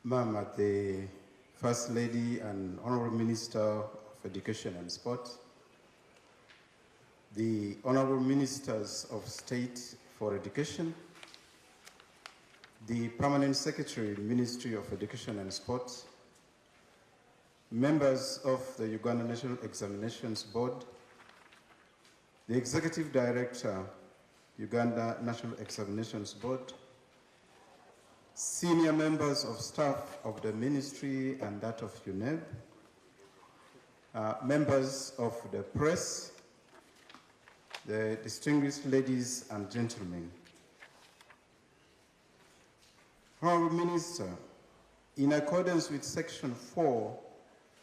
Ma'am, the First Lady and Honorable Minister of Education and Sport, the Honorable Ministers of State for Education, the Permanent Secretary, Ministry of Education and Sport, members of the Uganda National Examinations Board, the Executive Director, Uganda National Examinations Board, senior members of staff of the ministry and that of UNEB, members of the press, the distinguished ladies and gentlemen. Honorable Minister, in accordance with Section 4,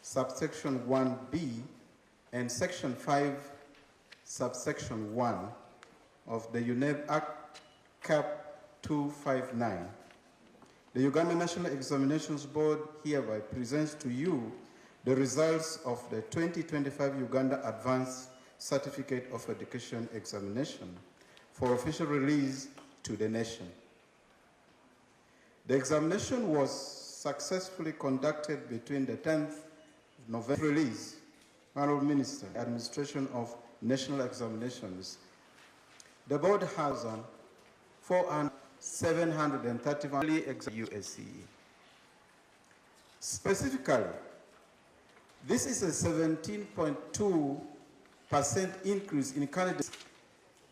subsection 1B and Section 5, subsection 1 of the UNEB Act Cap 259, the Uganda National Examinations Board hereby presents to you the results of the 2025 Uganda Advanced Certificate of Education Examination for official release to the nation. The examination was successfully conducted between the 10th of November. Release, Honorable Minister, Administration of National Examinations. The board has 731 USCE. Specifically, this is a 17.2% increase in candidates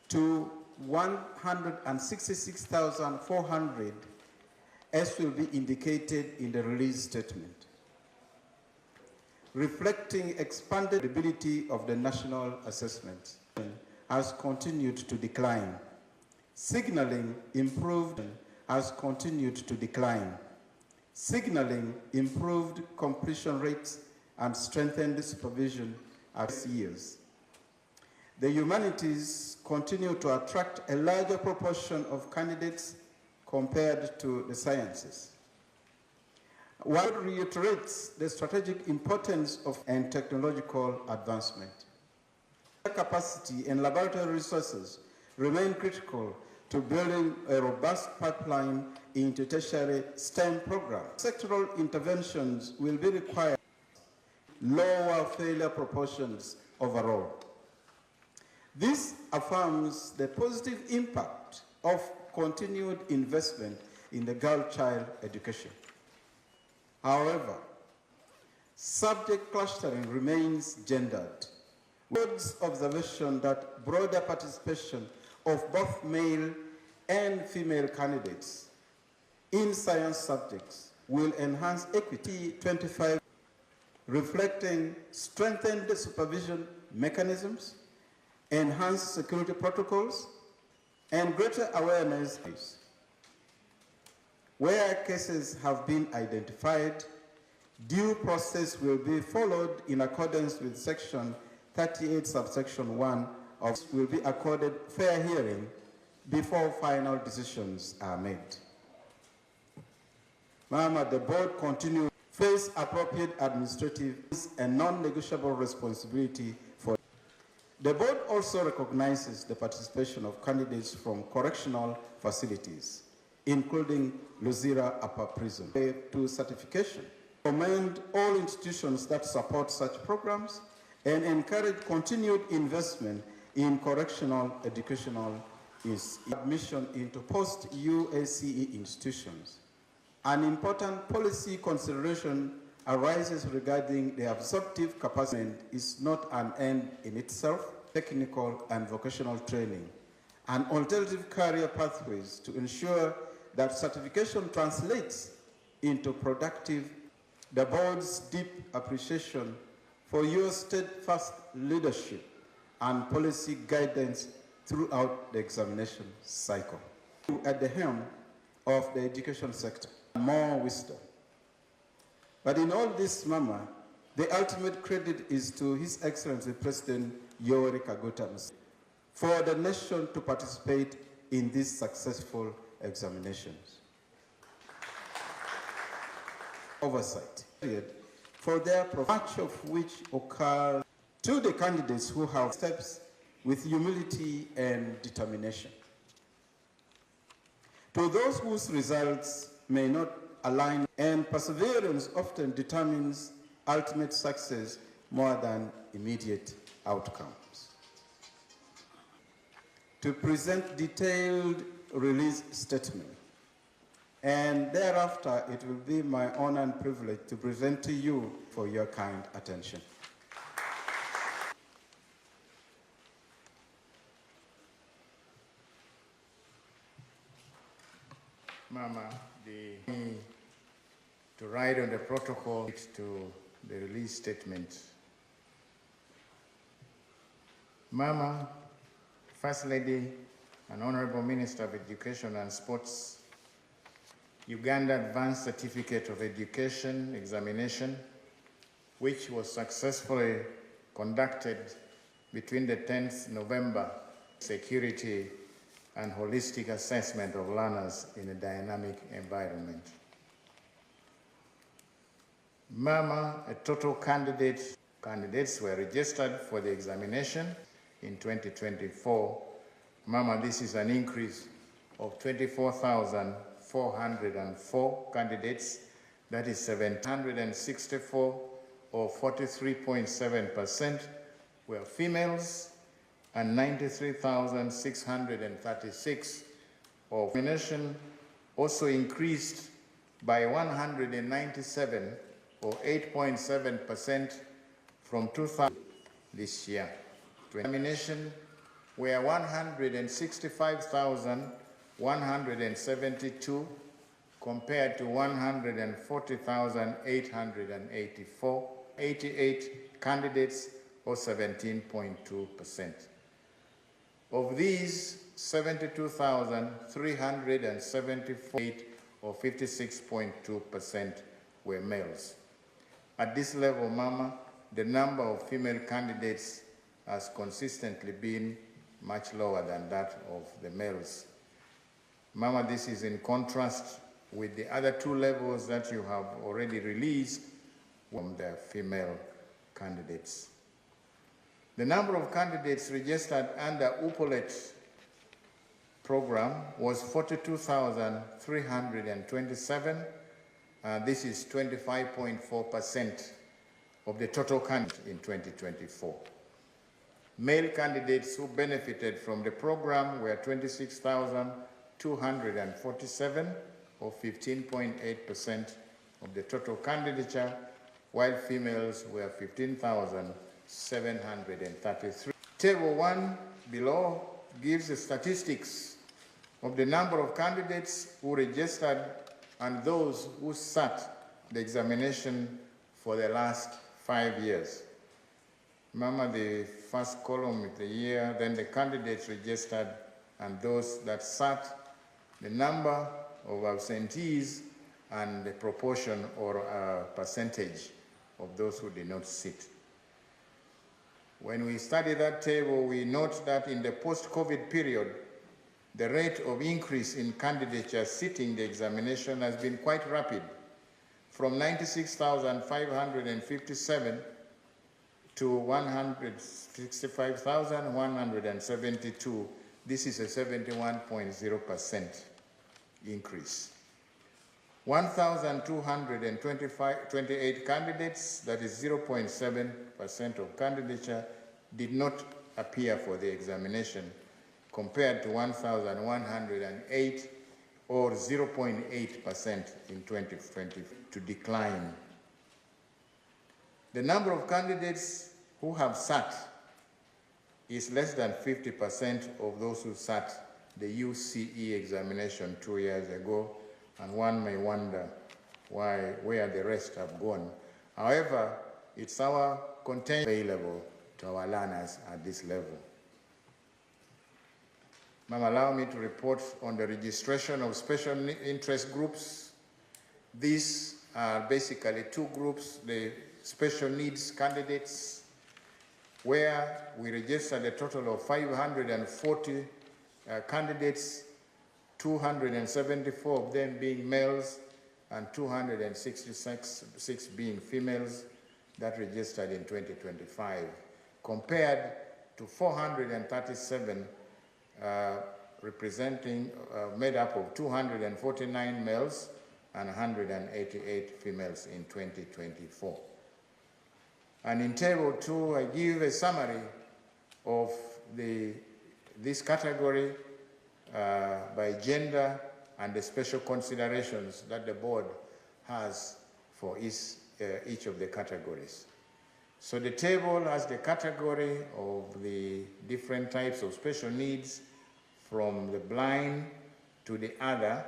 to 166,400, as will be indicated in the release statement, reflecting expanded ability of the national assessment has continued to decline. Signaling improved has continued to decline. Signaling improved completion rates and strengthened supervision as years. The humanities continue to attract a larger proportion of candidates compared to the sciences. One reiterates the strategic importance of and technological advancement. Capacity and laboratory resources remain critical to building a robust pipeline into tertiary STEM programs. Sectoral interventions will be required, lower failure proportions overall. This affirms the positive impact of continued investment in the girl-child education. However, subject clustering remains gendered. Board's observation that broader participation of both male and female candidates in science subjects will enhance equity 25, reflecting strengthened supervision mechanisms, enhanced security protocols, and greater awareness. Where cases have been identified, due process will be followed in accordance with Section 38, subsection 1 of will be accorded fair hearing before final decisions are made. Ma'am, the board continues to face appropriate administrative and non-negotiable responsibility for. The board also recognizes the participation of candidates from correctional facilities, including Luzira Upper Prison, to certification. Commend all institutions that support such programs and encourage continued investment in correctional educational admission into post-USCE institutions. An important policy consideration arises regarding the absorptive capacity is not an end in itself, technical and vocational training, and alternative career pathways to ensure that certification translates into productive. The board's deep appreciation for your steadfast leadership and policy guidance throughout the examination cycle. At the helm of the education sector, more wisdom. But in all this, Mama, the ultimate credit is to His Excellency President Yoweri Kaguta Museveni for the nation to participate in these successful examinations. Oversight for their much of which occur to the candidates who have steps with humility and determination. To those whose results may not align, and perseverance often determines ultimate success more than immediate outcomes. To present detailed release statement, and thereafter it will be my honor and privilege to present to you for your kind attention. Mama, to write on the protocol to the release statement. Mama, First Lady and Honorable Minister of Education and Sports, Uganda Advanced Certificate of Education examination, which was successfully conducted between the 10th November, security and holistic assessment of learners in a dynamic environment. Mama, a total candidates were registered for the examination in 2024. Mama, this is an increase of 24,404 candidates. That is 764 or 43.7% were females, and 93,636 of examination also increased by 197 or 8.7% from 2000 this year. Examination were 165,172 compared to 140,884, 88 candidates or 17.2%. Of these, 72,378 or 56.2% were males. At this level, Mama, the number of female candidates has consistently been much lower than that of the males. Mama, this is in contrast with the other two levels that you have already released from the female candidates. The number of candidates registered under UPOLET program was 42,327. This is 25.4% of the total candidates in 2024. Male candidates who benefited from the program were 26,247, or 15.8% of the total candidature, while females were 15,733. Table 1 below gives the statistics of the number of candidates who registered and those who sat the examination for the last 5 years. Mama, the first column is the year, then the candidates registered and those that sat, the number of absentees, and the proportion or percentage of those who did not sit. When we study that table, we note that in the post-COVID period, the rate of increase in candidature sitting the examination has been quite rapid, from 96,557 to 165,172. This is a 71.0% increase. 1,228 candidates, that is 0.7% of candidature, did not appear for the examination, compared to 1,108 or 0.8% in 2020, to decline. The number of candidates who have sat is less than 50% of those who sat the UCE examination 2 years ago, and one may wonder where the rest have gone. However, it's our content available to our learners at this level. Ma'am, allow me to report on the registration of special interest groups. These are basically two groups, the special needs candidates, where we registered a total of 540 candidates, 274 of them being males and 266 being females, that registered in 2025, compared to 437 representing, made up of 249 males and 188 females in 2024. And in Table 2, I give a summary of this category by gender and the special considerations that the board has for each of the categories. So the table has the category of the different types of special needs, from the blind to the other,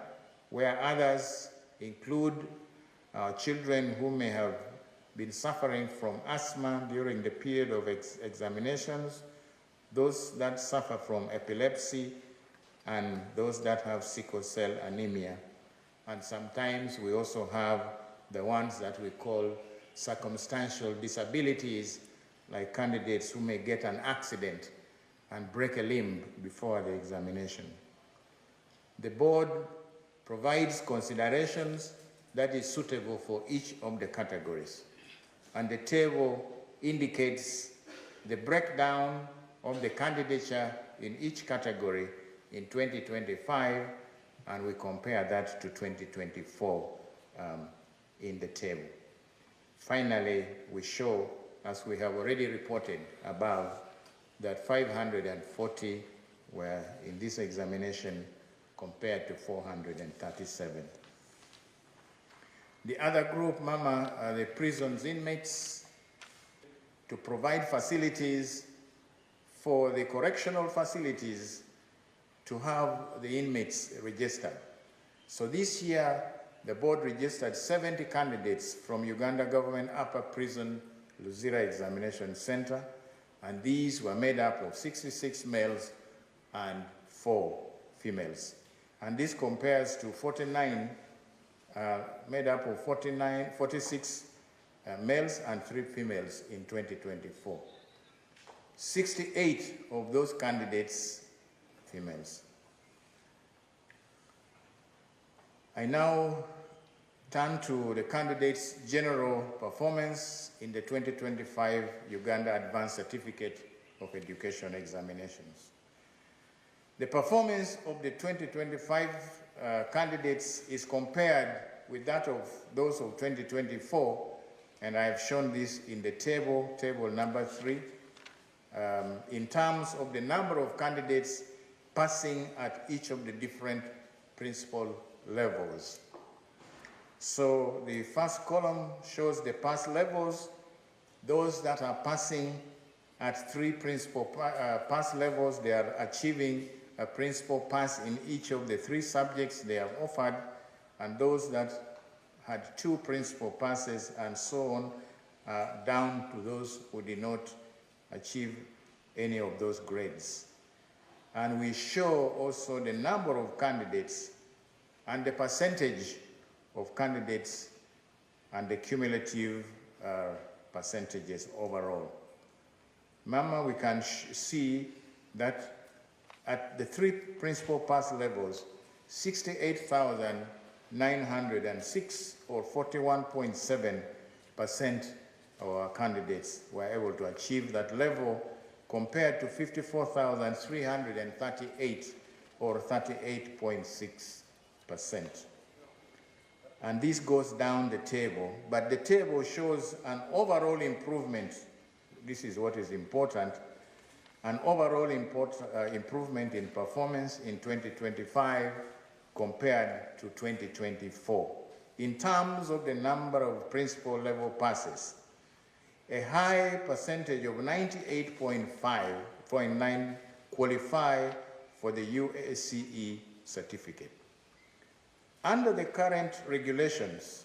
where others include children who may have been suffering from asthma during the period of examinations, those that suffer from epilepsy, and those that have sickle cell anemia. And sometimes we also have the ones that we call circumstantial disabilities, like candidates who may get an accident and break a limb before the examination. The board provides considerations that is suitable for each of the categories. And the table indicates the breakdown of the candidature in each category in 2025, and we compare that to 2024 in the table. Finally, we show, as we have already reported above, that 540 were in this examination compared to 437. The other group, Mama, are the prison's inmates, to provide facilities for the correctional facilities to have the inmates registered. So this year, the board registered 70 candidates from Uganda Government Upper Prison Luzira Examination Center, and these were made up of 66 males and 4 females. And this compares to 49, made up of 46 males and 3 females in 2024. 68 of those candidates, females. I now turn to the candidates' general performance in the 2025 Uganda Advanced Certificate of Education examinations. The performance of the 2025 candidates is compared with that of those of 2024, and I have shown this in the table number 3, in terms of the number of candidates passing at each of the different principal levels. So the first column shows the pass levels. Those that are passing at 3 principal pass levels, they are achieving a principal pass in each of the 3 subjects they have offered, and those that had 2 principal passes and so on, down to those who did not achieve any of those grades. And we show also the number of candidates and the percentage of candidates and the cumulative percentages overall. Mama, we can see that at the 3 principal pass levels, 68,906 or 41.7% of our candidates were able to achieve that level, compared to 54,338 or 38.6%. And this goes down the table, but the table shows an overall improvement. This is what is important. An overall improvement in performance in 2025 compared to 2024. In terms of the number of principal level passes, a high percentage of 98.9 qualify for the UACE certificate. Under the current regulations,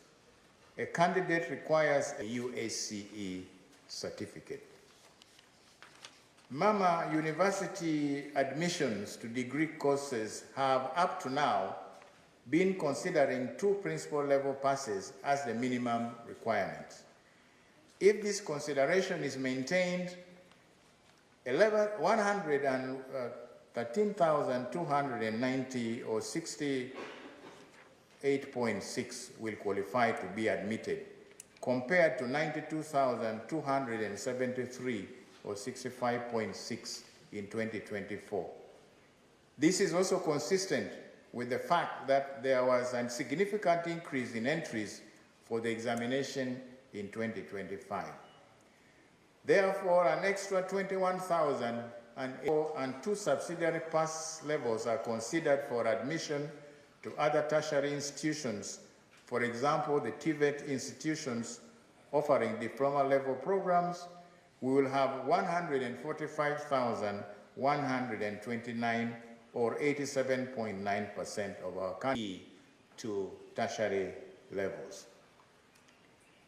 a candidate requires a UACE certificate. Mama, university admissions to degree courses have up to now been considering 2 principal level passes as the minimum requirement. If this consideration is maintained, 113,290 or 68.6 will qualify to be admitted, compared to 92,273 or 65.6 in 2024. This is also consistent with the fact that there was a significant increase in entries for the examination in 2025. Therefore, an extra 21,000 and 2 subsidiary pass levels are considered for admission to other tertiary institutions. For example, the TVET institutions offering diploma level programs. We will have 145,129 or 87.9% of our country to tertiary levels.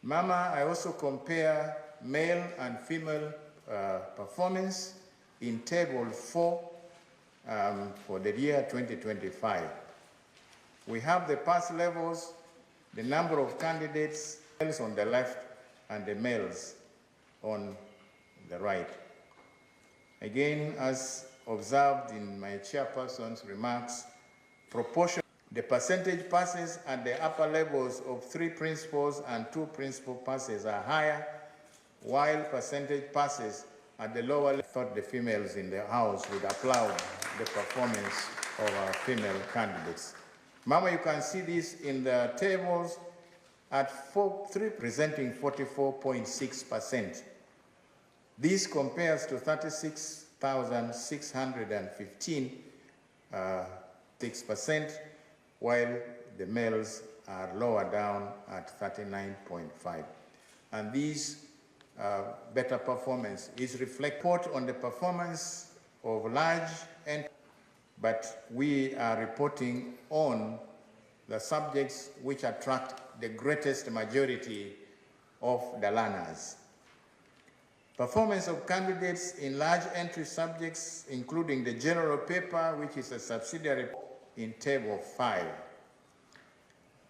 Mama, I also compare male and female performance in table 4 for the year 2025. We have the pass levels, the number of candidates, males on the left and the males on the right. Again, as observed in my chairperson's remarks, the percentage passes at the upper levels of 3 principals and 2 principal passes are higher, while percentage passes at the lower level. I thought the females in the House would applaud the performance of our female candidates. Mama, you can see this in the tables at 3 presenting 44.6%. This compares to 36,615, 6%, while the males are lower down at 39.5. And these better performance is reflected on the performance of large, but we are reporting on the subjects which attract the greatest majority of the learners. Performance of candidates in large entry subjects, including the general paper, which is a subsidiary in table 5.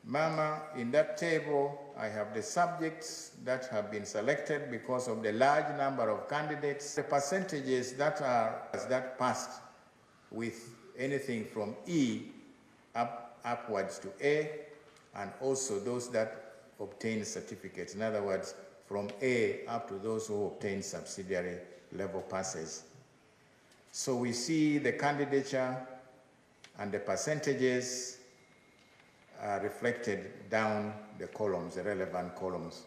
Mama, in that table, I have the subjects that have been selected because of the large number of candidates, the percentages that passed with anything from E upwards to A, and also those that obtain certificates. In other words, from A up to those who obtain subsidiary level passes. So we see the candidature and the percentages are reflected down the columns, the relevant columns.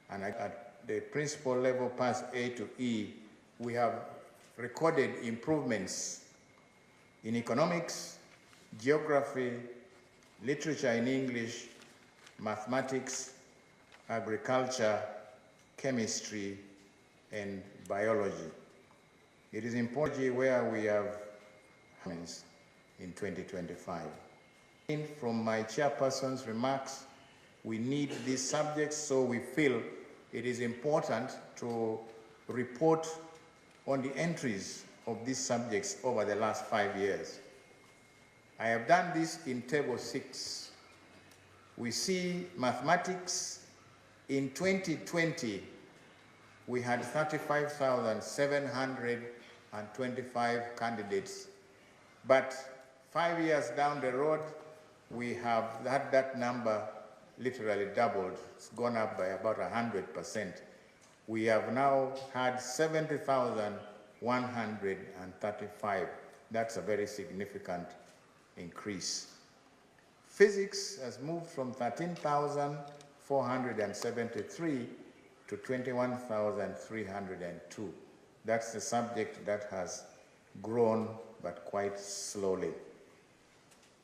And at the principal level pass A to E, we have recorded improvements in economics, geography, literature in English, mathematics, agriculture, chemistry, and biology. It is important where we have in 2025. From my chairperson's remarks, we need these subjects, so we feel it is important to report on the entries of these subjects over the last 5 years. I have done this in table 6. We see mathematics. In 2020, we had 35,725 candidates, but 5 years down the road, we have had that number literally doubled. It's gone up by about 100%. We have now had 70,135. That's a very significant increase. Physics has moved from 13,473 to 21,302. That's the subject that has grown, but quite slowly.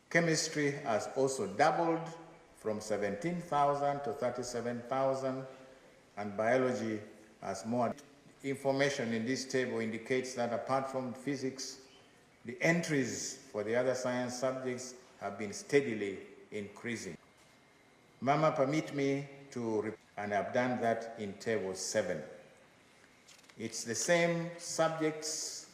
Chemistry has also doubled from 17,000 to 37,000, and biology has more. Information in this table indicates that apart from physics, the entries for the other science subjects have been steadily increasing. Mama, permit me to, and I've done that in table 7. It's the same subjects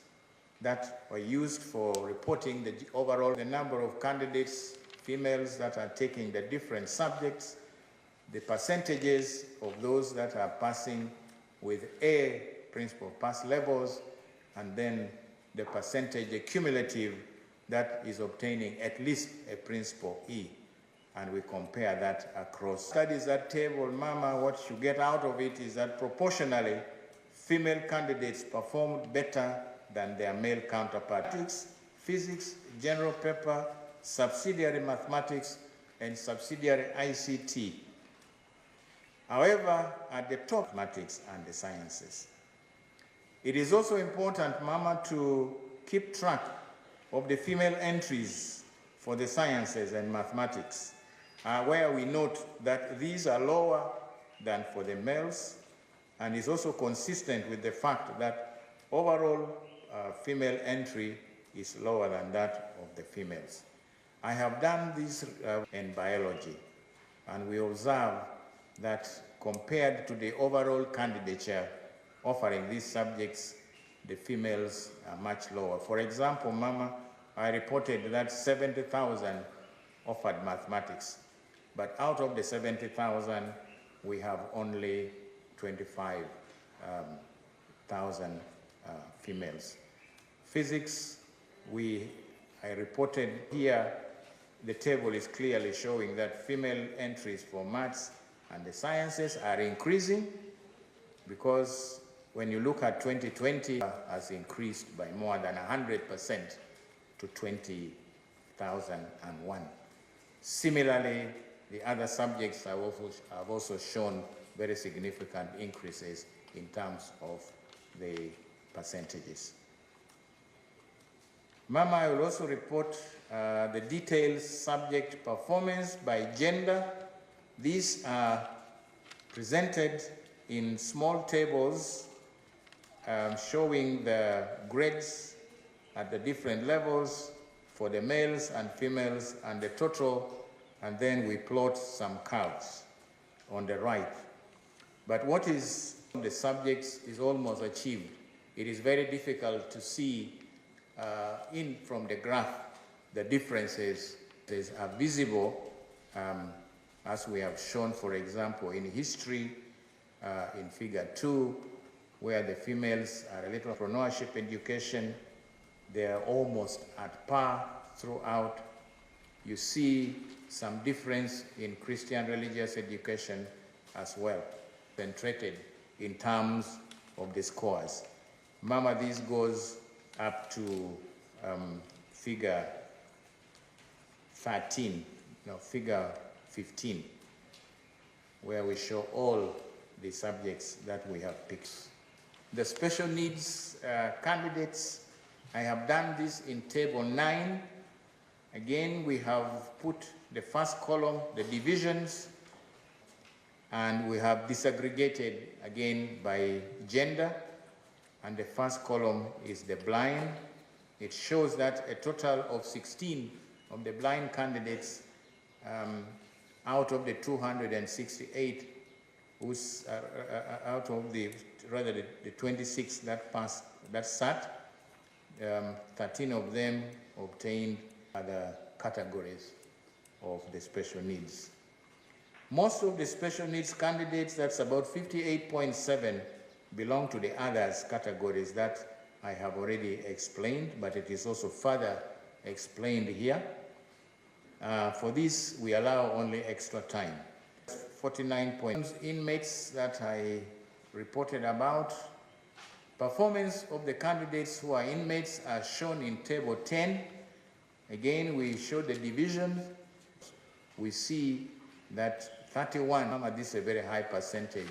that were used for reporting the overall, the number of candidates, females that are taking the different subjects, the percentages of those that are passing with A principal pass levels, and then the percentage, the cumulative, that is obtaining at least a principal E. And we compare that across. Studies that table, Mama, what you get out of it is that proportionally, female candidates performed better than their male counterparts. Physics, general paper, subsidiary mathematics, and subsidiary ICT. However, at the top, mathematics and the sciences. It is also important, Mama, to keep track of the female entries for the sciences and mathematics, where we note that these are lower than for the males, and is also consistent with the fact that overall female entry is lower than that of the females. I have done this in biology, and we observe that compared to the overall candidature offering these subjects, the females are much lower. For example, Mama, I reported that 70,000 offered mathematics, but out of the 70,000, we have only 25,000 females. Physics, I reported here, the table is clearly showing that female entries for maths and the sciences are increasing, because when you look at 2020, has increased by more than 100% to 20,001. Similarly, the other subjects have also shown very significant increases in terms of the percentages. Mama, I will also report the detailed subject performance by gender. These are presented in small tables showing the grades at the different levels for the males and females and the total, and then we plot some curves on the right. But what is the subjects is almost achieved. It is very difficult to see from the graph the differences are visible, as we have shown, for example, in history, in figure 2, where the females are a little entrepreneurship education, they are almost at par throughout. You see some difference in Christian religious education as well, penetrated in terms of the scores. Mama, this goes up to figure 15, where we show all the subjects that we have picked. The special needs candidates, I have done this in table 9. Again, we have put the first column, the divisions, and we have disaggregated again by gender. And the first column is the blind. It shows that a total of 16 of the blind candidates out of the 268 out of the 26 that passed, that sat, 13 of them obtained other categories of the special needs. Most of the special needs candidates, that's about 58.7, belong to the others categories that I have already explained, but it is also further explained here. For this, we allow only extra time. 49 points. Inmates that I reported about. Performance of the candidates who are inmates are shown in table 10. Again, we show the division. We see that 31, this is a very high percentage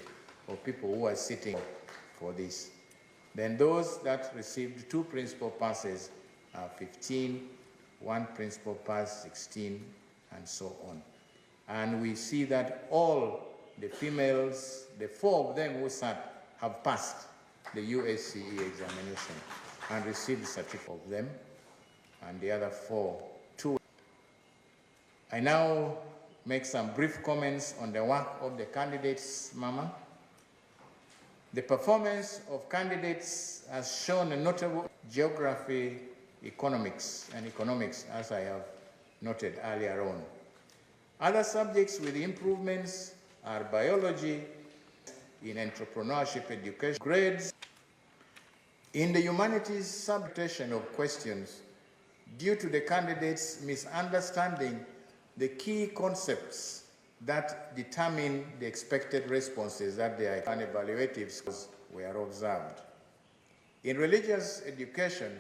of people who are sitting for this. Then those that received 2 principal passes are 15, 1 principal pass 16, and so on. And we see that all the females, the 4 of them who sat, have passed the USCE examination and received certificate of them, and the other 4, 2. I now make some brief comments on the work of the candidates, Mama. The performance of candidates has shown a notable geography, economics, as I have noted earlier on. Other subjects with improvements are biology, in entrepreneurship education, grades. In the humanities, substitution of questions due to the candidates misunderstanding the key concepts that determine the expected responses that they are, and evaluative scores were observed. In religious education,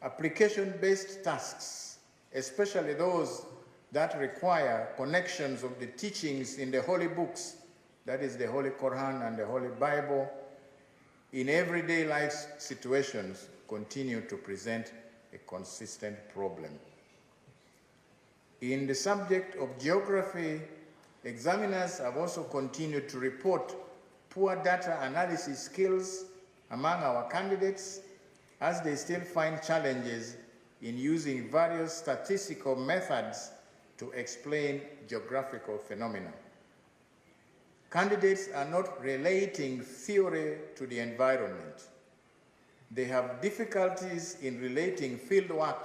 application-based tasks especially those that require connections of the teachings in the holy books, that is the Holy Quran and the Holy Bible, in everyday life situations, continue to present a consistent problem. In the subject of geography, examiners have also continued to report poor data analysis skills among our candidates, as they still find challenges in using various statistical methods to explain geographical phenomena. Candidates are not relating theory to the environment. They have difficulties in relating fieldwork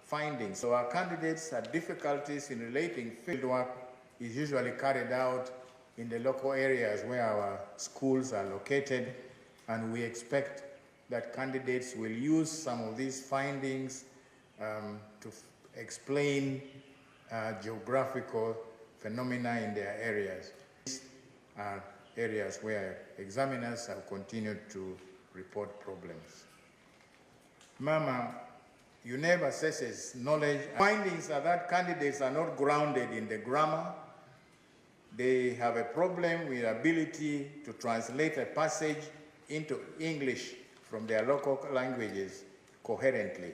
findings. So our candidates have difficulties in relating fieldwork is usually carried out in the local areas where our schools are located, and we expect that candidates will use some of these findings to explain geographical phenomena in their areas. These are areas where examiners have continued to report problems. Mama, UNEB assesses knowledge. Findings are that candidates are not grounded in the grammar. They have a problem with ability to translate a passage into English from their local languages coherently.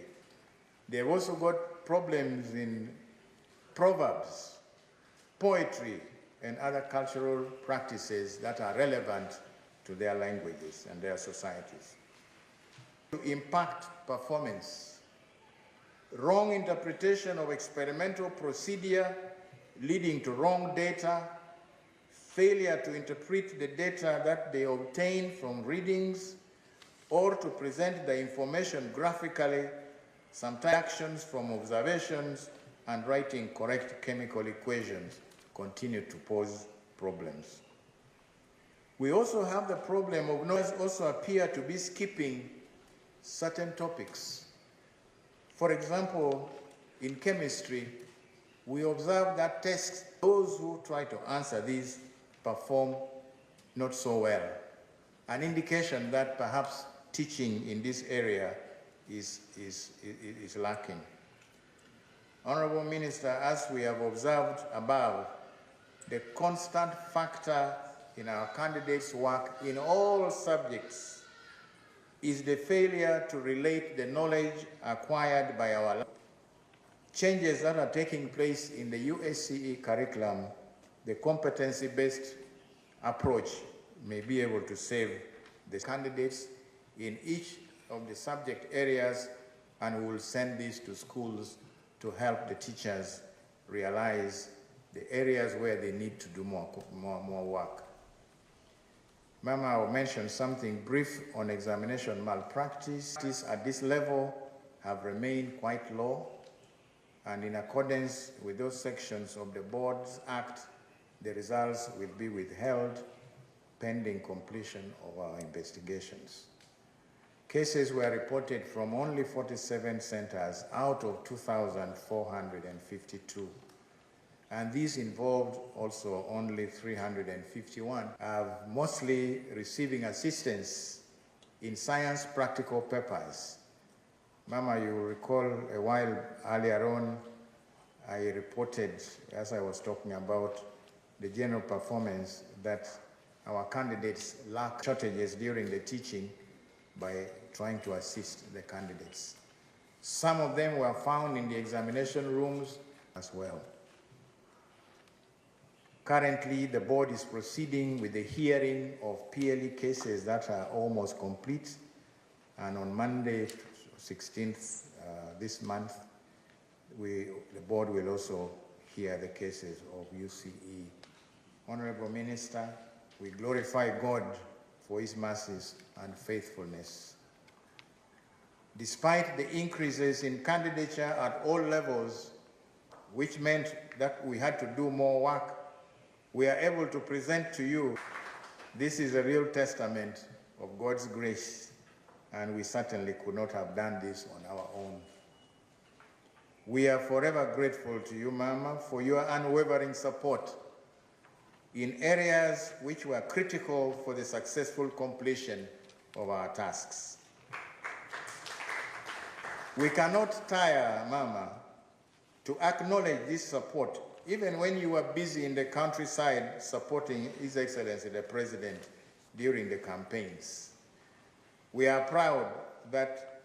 They've also got problems in proverbs, poetry, and other cultural practices that are relevant to their languages and their societies. To impact performance, wrong interpretation of experimental procedure leading to wrong data, failure to interpret the data that they obtain from readings, or to present the information graphically, sometimes actions from observations, and writing correct chemical equations continue to pose problems. We also have the problem of noise also appear to be skipping certain topics. For example, in chemistry, we observe that tests, those who try to answer these perform not so well, an indication that perhaps teaching in this area is lacking. Honorable Minister, as we have observed above, the constant factor in our candidates' work in all subjects is the failure to relate the knowledge acquired by our changes that are taking place in the USCE curriculum. The competency-based approach may be able to save the candidates in each of the subject areas, and we will send these to schools to help the teachers realize the areas where they need to do more work. Mama, I will mention something brief on examination malpractice. At this level have remained quite low, and in accordance with those sections of the Boards Act, the results will be withheld pending completion of our investigations. Cases were reported from only 47 centers out of 2,452. And these involved also only 351, mostly receiving assistance in science practical papers. Mama, you recall a while earlier on, I reported, as I was talking about the general performance, that our candidates lack shortages during the teaching by trying to assist the candidates. Some of them were found in the examination rooms as well. Currently, the board is proceeding with the hearing of PLE cases that are almost complete, and on Monday, 16th this month, the board will also hear the cases of UCE. Honorable Minister, we glorify God for his mercies and faithfulness. Despite the increases in candidature at all levels, which meant that we had to do more work, we are able to present to you. This is a real testament of God's grace, and we certainly could not have done this on our own. We are forever grateful to you, Mama, for your unwavering support in areas which were critical for the successful completion of our tasks. We cannot tire, Mama, to acknowledge this support, even when you were busy in the countryside supporting His Excellency the President during the campaigns. We are proud that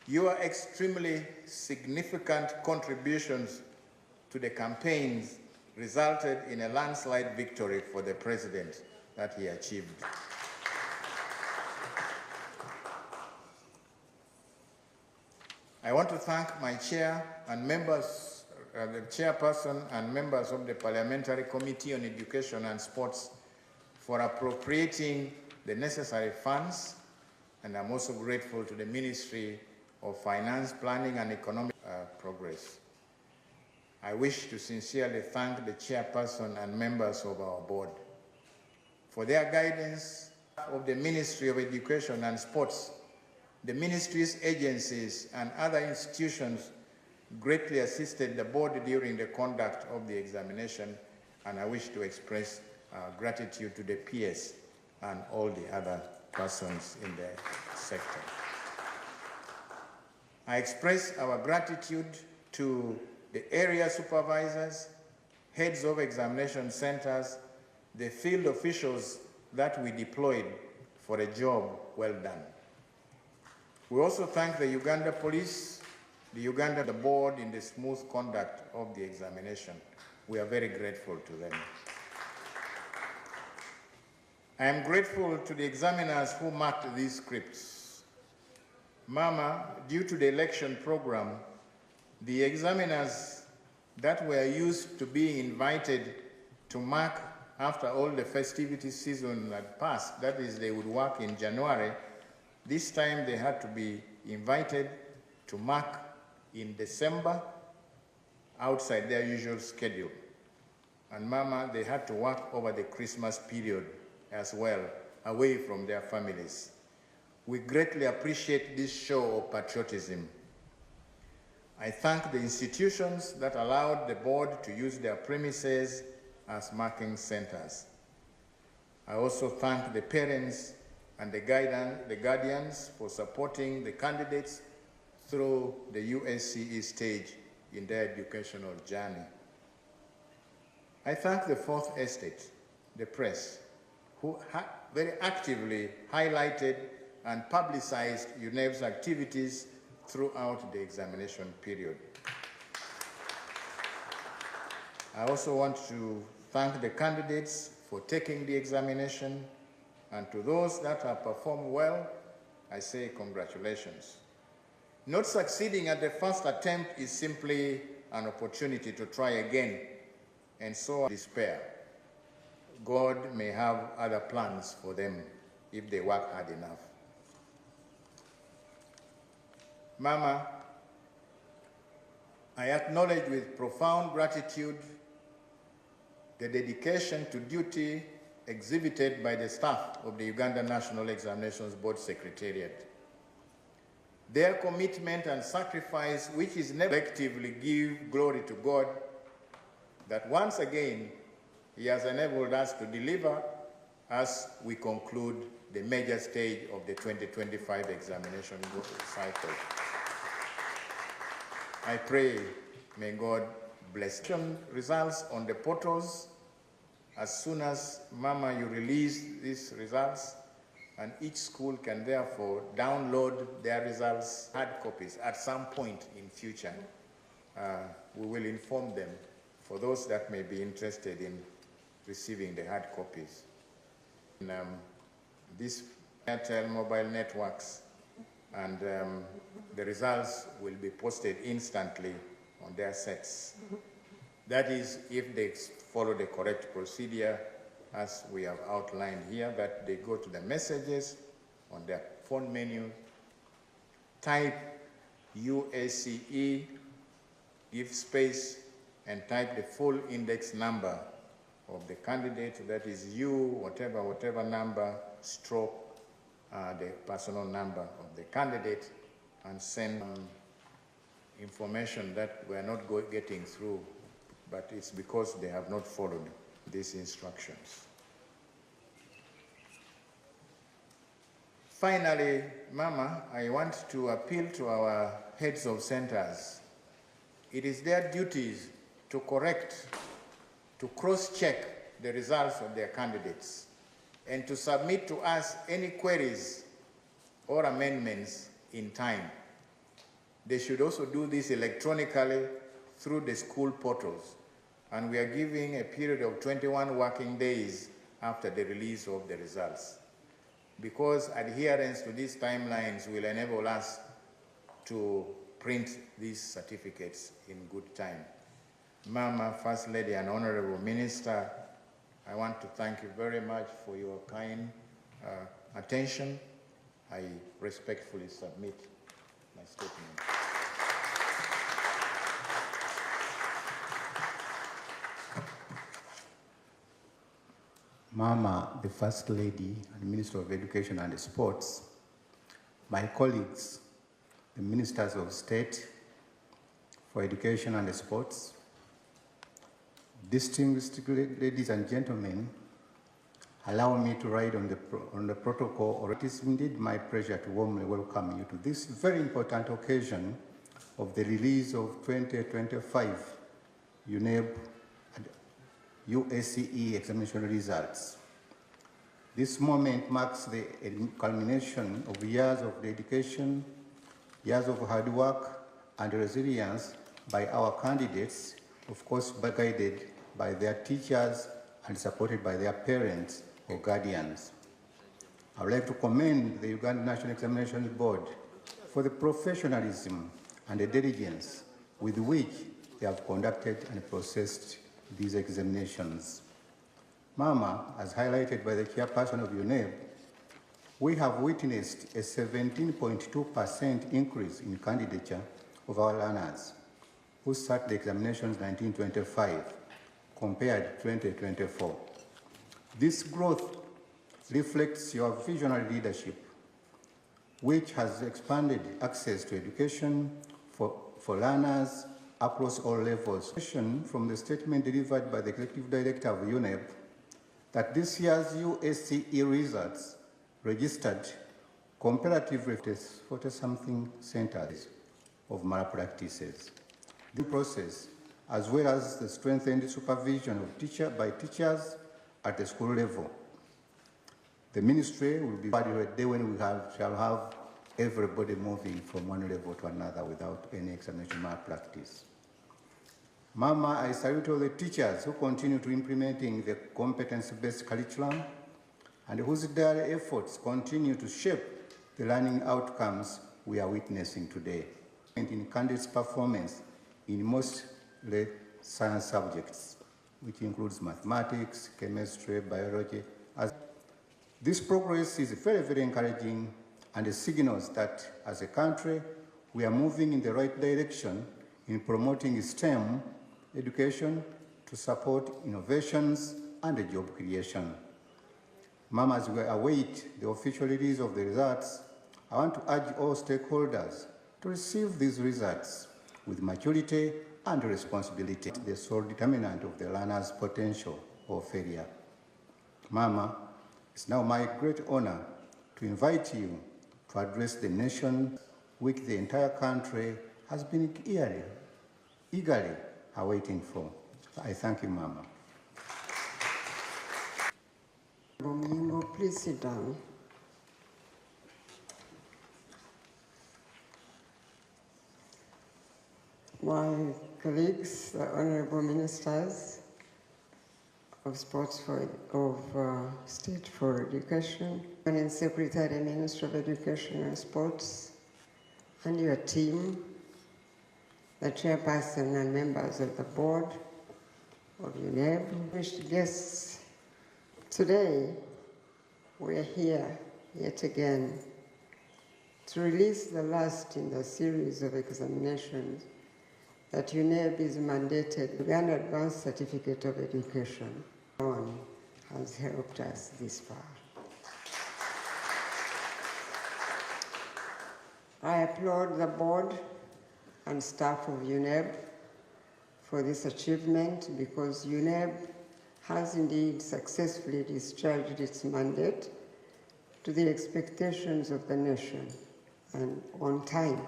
your extremely significant contributions to the campaigns resulted in a landslide victory for the President that he achieved. I want to thank my chair and members, the chairperson and members of the Parliamentary Committee on Education and Sports for appropriating the necessary funds, and I'm also grateful to the Ministry of Finance, Planning and Economic Progress. I wish to sincerely thank the chairperson and members of our board for their guidance of the Ministry of Education and Sports. The ministry's agencies and other institutions greatly assisted the board during the conduct of the examination, and I wish to express gratitude to the PS and all the other persons in the sector. I express our gratitude to the area supervisors, heads of examination centers, the field officials that we deployed for a job well done. We also thank the Uganda Police, the board in the smooth conduct of the examination. We are very grateful to them. I am grateful to the examiners who marked these scripts. Mama, due to the election program, the examiners that were used to being invited to mark after all the festivity season had passed, that is, they would work in January, this time they had to be invited to mark in December outside their usual schedule. And Mama, they had to work over the Christmas period as well, away from their families. We greatly appreciate this show of patriotism. I thank the institutions that allowed the board to use their premises as marking centers. I also thank the parents and the guardians for supporting the candidates through the USCE stage in their educational journey. I thank the Fourth Estate, the press, who very actively highlighted and publicized UNEB's activities throughout the examination period. I also want to thank the candidates for taking the examination, and to those that have performed well, I say congratulations. Not succeeding at the first attempt is simply an opportunity to try again, and so despair. God may have other plans for them if they work hard enough. Mama, I acknowledge with profound gratitude the dedication to duty exhibited by the staff of the Uganda National Examinations Board Secretariat. Their commitment and sacrifice, which is never collectively give glory to God, that once again He has enabled us to deliver as we conclude the major stage of the 2025 examination cycle. I pray, may God bless results on the portals. As soon as, Mama, you release these results, and each school can therefore download their results, hard copies, at some point in future. We will inform them for those that may be interested in receiving the hard copies. These Airtel mobile networks, and the results will be posted instantly on their sets. That is, if they follow the correct procedure as we have outlined here, that they go to the messages on their phone menu, type USCE, give space, and type the full index number of the candidate, that is whatever number, stroke the personal number of the candidate, and send information that we are not getting through, but it's because they have not followed these instructions. Finally, Mama, I want to appeal to our heads of centers it is their duties to correct, to cross-check the results of their candidates, and to submit to us any queries or amendments in time. They should also do this electronically through the school portals, and we are giving a period of 21 working days after the release of the results, because adherence to these timelines will enable us to print these certificates in good time. Mama, First Lady, and Honorable Minister, I want to thank you very much for your kind attention. I respectfully submit my statement. Mama, the First Lady and Minister of Education and Sports, my colleagues, the Ministers of State for Education and Sports, distinguished ladies and gentlemen, allow me to ride on the protocol, or it is indeed my pleasure to warmly welcome you to this very important occasion of the release of 2025 UNEB and USCE examination results. This moment marks the culmination of years of dedication, years of hard work and resilience by our candidates, of course guided by their teachers and supported by their parents or guardians. I would like to commend the Uganda National Examinations Board for the professionalism and the diligence with which they have conducted and processed these examinations. Mama, as highlighted by the chairperson of UNEB, we have witnessed a 17.2% increase in candidature of our learners who sat the examinations 1925 compared to 2024. This growth reflects your visionary leadership, which has expanded access to education for learners across all levels. From the statement delivered by the Executive Director of UNEB that this year's USCE results registered comparatively 40-something centers of malpractices. The process, as well as the strengthened supervision of by teachers at the school level. The ministry will be part of a day when we shall have everybody moving from one level to another without any examination malpractice. Mama, I salute all the teachers who continue to implementing the competence-based curriculum and whose daily efforts continue to shape the learning outcomes we are witnessing today. And in candidates' performance in most science subjects, which includes mathematics, chemistry, biology. This progress is very, very encouraging and signals that as a country, we are moving in the right direction in promoting STEM education to support innovations and job creation. Mama, as we await the official release of the results, I want to urge all stakeholders to receive these results with maturity and responsibility, the sole determinant of the learner's potential or failure. Mama, it's now my great honor to invite you to address the nation, which the entire country has been eagerly awaiting for. I thank you, Mama. Bomingo, please sit down. My colleagues, the honorable ministers of State for Education, and Secretary Minister of Education and Sports, and your team, the chairperson and members of the board of UNEB, distinguished guests. Today, we are here yet again to release the last in the series of examinations that UNEB is mandated to an advanced certificate of education. On has helped us this far. I applaud the board and staff of UNEB for this achievement because UNEB has indeed successfully discharged its mandate to the expectations of the nation and on time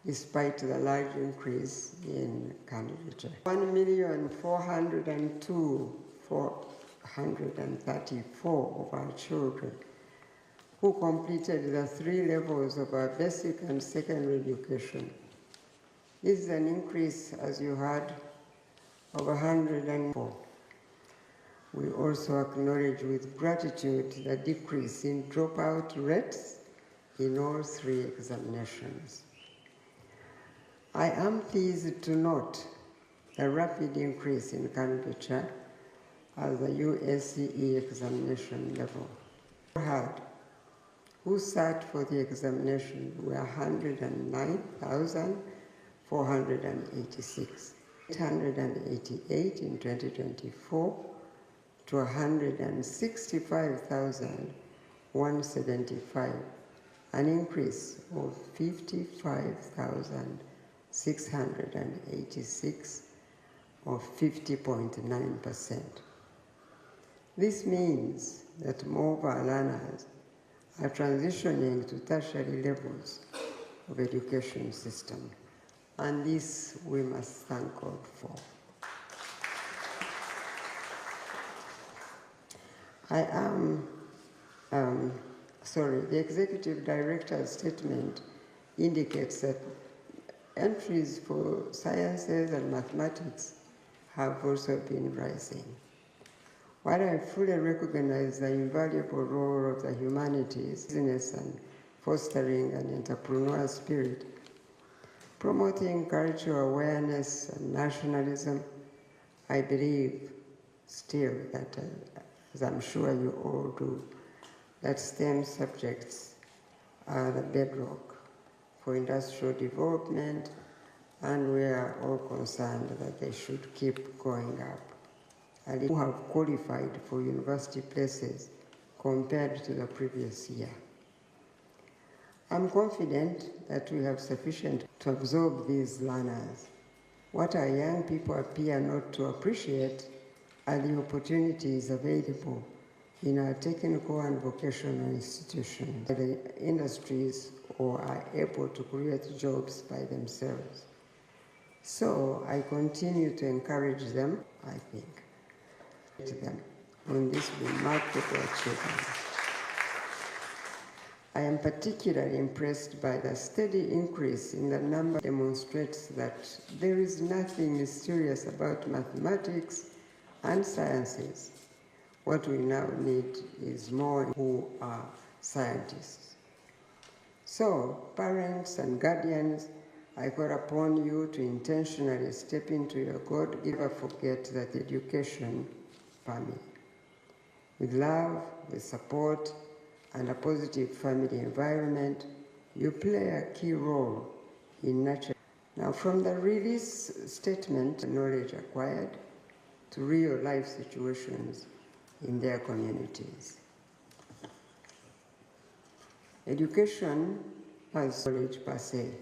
despite the large increase in candidature. 1,402,434 of our children who completed the 3 levels of our basic and secondary education. This is an increase, as you heard, of 104. We also acknowledge with gratitude the decrease in dropout rates in all 3 examinations. I am pleased to note a rapid increase in candidature at the USCE examination level. Who sat for the examination were 109,486, 888 in 2024 to 165,175, an increase of 55,686 or 50.9%. This means that more of our learners are transitioning to tertiary levels of education system, and this we must thank God for. The executive director's statement indicates that entries for sciences and mathematics have also been rising. While I fully recognize the invaluable role of the humanities, business, and fostering an entrepreneurial spirit, promoting cultural awareness and nationalism, I believe still that, as I'm sure you all do, that STEM subjects are the bedrock for industrial development, and we are all concerned that they should keep going up. And who have qualified for university places compared to the previous year. I'm confident that we have sufficient to absorb these learners. What our young people appear not to appreciate are the opportunities available in our technical and vocational institutions. The industries or are able to create jobs by themselves. So I continue to encourage them, I think, on this remarkable achievement. I am particularly impressed by the steady increase in the number demonstrates that there is nothing mysterious about mathematics and sciences. What we now need is more who are scientists. So, parents and guardians, I call upon you to intentionally step into your God. Never forget that education family. With love, with support, and a positive family environment, you play a key role in nurturing. Now, from the release statement, knowledge acquired to real life situations in their communities. Education has knowledge per se,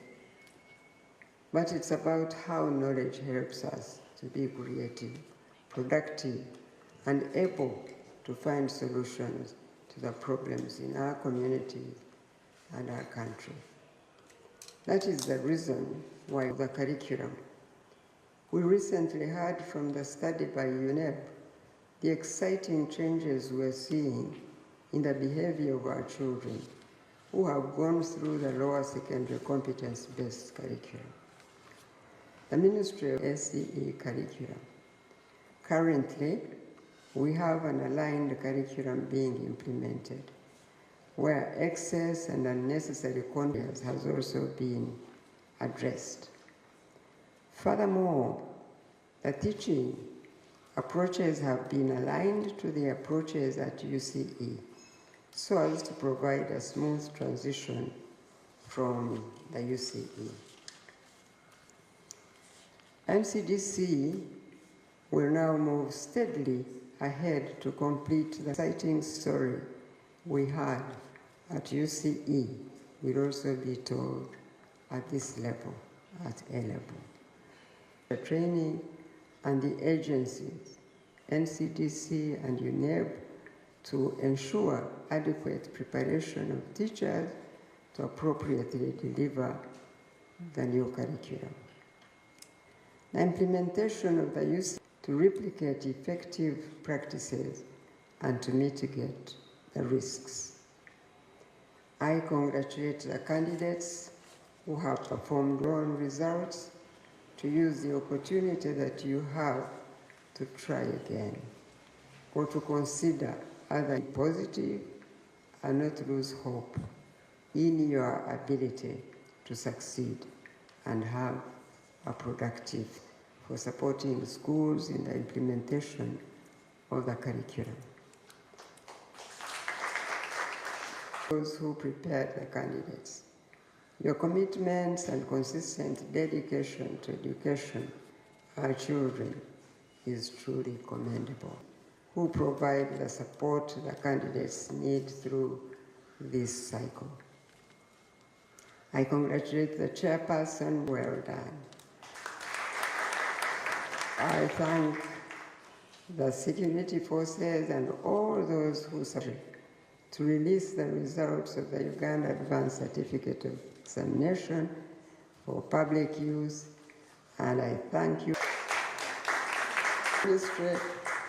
but it's about how knowledge helps us to be creative, productive, and able to find solutions to the problems in our communities and our country. That is the reason why the curriculum. We recently heard from the study by UNEP the exciting changes we're seeing in the behavior of our children who have gone through the lower secondary competence-based curriculum. The Ministry of SCE curriculum. Currently, we have an aligned curriculum being implemented, where excess and unnecessary content has also been addressed. Furthermore, the teaching approaches have been aligned to the approaches at UCE, so as to provide a smooth transition from the UCE. NCDC will now move steadily ahead to complete the exciting story we had at UCE will also be told at this level, at A level. The training and the agencies, NCDC and UNEP, to ensure adequate preparation of teachers to appropriately deliver the new curriculum. The implementation of the use to replicate effective practices and to mitigate the risks. I congratulate the candidates who have performed well on results to use the opportunity that you have to try again or to consider other positive and not lose hope in your ability to succeed and have a productive for supporting schools in the implementation of the curriculum. Those who prepared the candidates, your commitments and consistent dedication to education our children is truly commendable. Who provide the support the candidates need through this cycle. I congratulate the chairperson, well done. I thank the security forces and all those who supported to release the results of the Uganda Advanced Certificate of Examination for public use, and I thank you, Ministry,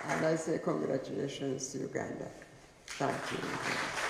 and I say congratulations to Uganda. Thank you.